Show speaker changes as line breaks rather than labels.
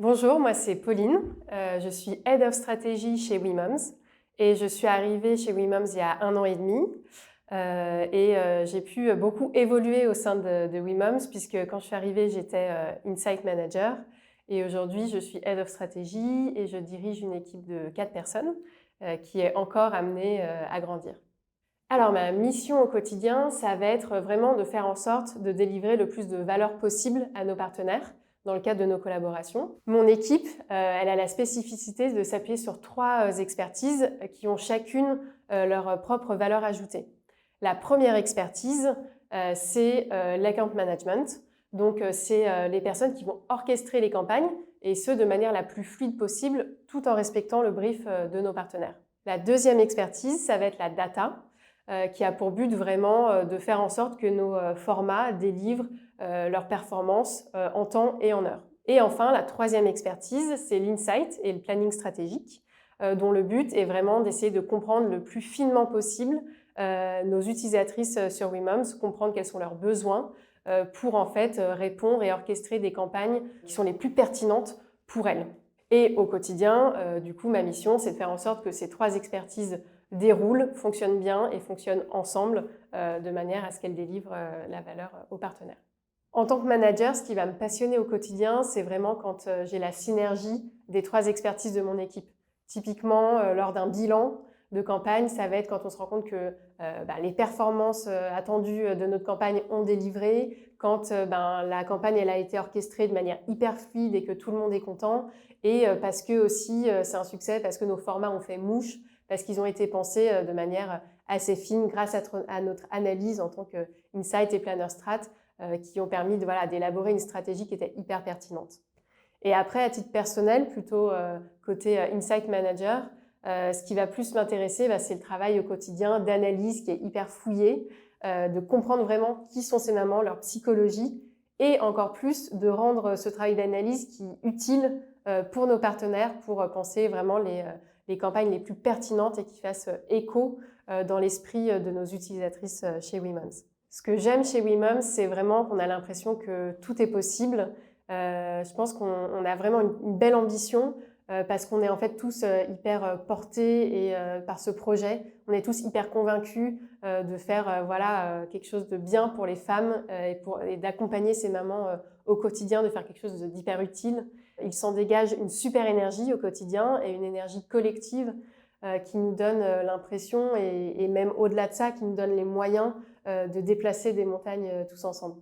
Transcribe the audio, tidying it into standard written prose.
Bonjour, moi c'est Pauline, je suis Head of Strategy chez WeMoms et je suis arrivée chez WeMoms il y a 1 an et demi. J'ai pu beaucoup évoluer au sein de WeMoms puisque quand je suis arrivée j'étais Insight Manager et aujourd'hui je suis Head of Strategy et je dirige une équipe de 4 personnes qui est encore amenée à grandir. Alors ma mission au quotidien, ça va être vraiment de faire en sorte de délivrer le plus de valeur possible à nos partenaires dans le cadre de nos collaborations. Mon équipe, elle a la spécificité de s'appuyer sur 3 expertises qui ont chacune leur propre valeur ajoutée. La première expertise, c'est l'account management. Donc c'est les personnes qui vont orchestrer les campagnes et ce de manière la plus fluide possible tout en respectant le brief de nos partenaires. La deuxième expertise, ça va être la data qui a pour but vraiment de faire en sorte que nos formats délivrent leurs performances en temps et en heure. Et enfin, la troisième expertise, c'est l'insight et le planning stratégique, dont le but est vraiment d'essayer de comprendre le plus finement possible nos utilisatrices sur WeMoms, comprendre quels sont leurs besoins pour en fait répondre et orchestrer des campagnes qui sont les plus pertinentes pour elles. Et au quotidien, du coup, ma mission, c'est de faire en sorte que ces 3 expertises déroulent, fonctionnent bien et fonctionnent ensemble de manière à ce qu'elles délivrent la valeur aux partenaires. En tant que manager, ce qui va me passionner au quotidien, c'est vraiment quand j'ai la synergie des 3 expertises de mon équipe. Typiquement, lors d'un bilan de campagne, ça va être quand on se rend compte que les performances attendues de notre campagne ont délivré, quand la campagne elle a été orchestrée de manière hyper fluide et que tout le monde est content, et parce que aussi c'est un succès, parce que nos formats ont fait mouche, parce qu'ils ont été pensés de manière assez fine grâce à notre analyse en tant qu'Insight et Planner Strat qui ont permis d'élaborer une stratégie qui était hyper pertinente. Et après, à titre personnel, plutôt côté Insight Manager, ce qui va plus m'intéresser, c'est le travail au quotidien d'analyse qui est hyper fouillé, de comprendre vraiment qui sont ces mamans, leur psychologie, et encore plus de rendre ce travail d'analyse qui est utile pour nos partenaires pour penser vraiment les campagnes les plus pertinentes et qui fassent écho dans l'esprit de nos utilisatrices chez WeMoms. Ce que j'aime chez WeMoms, c'est vraiment qu'on a l'impression que tout est possible. Je pense qu'on a vraiment une belle ambition parce qu'on est en fait tous hyper portés par ce projet. On est tous hyper convaincus de faire quelque chose de bien pour les femmes et d'accompagner ces mamans au quotidien, de faire quelque chose d'hyper utile. Il s'en dégage une super énergie au quotidien et une énergie collective qui nous donne l'impression, et même au-delà de ça, qui nous donne les moyens de déplacer des montagnes tous ensemble.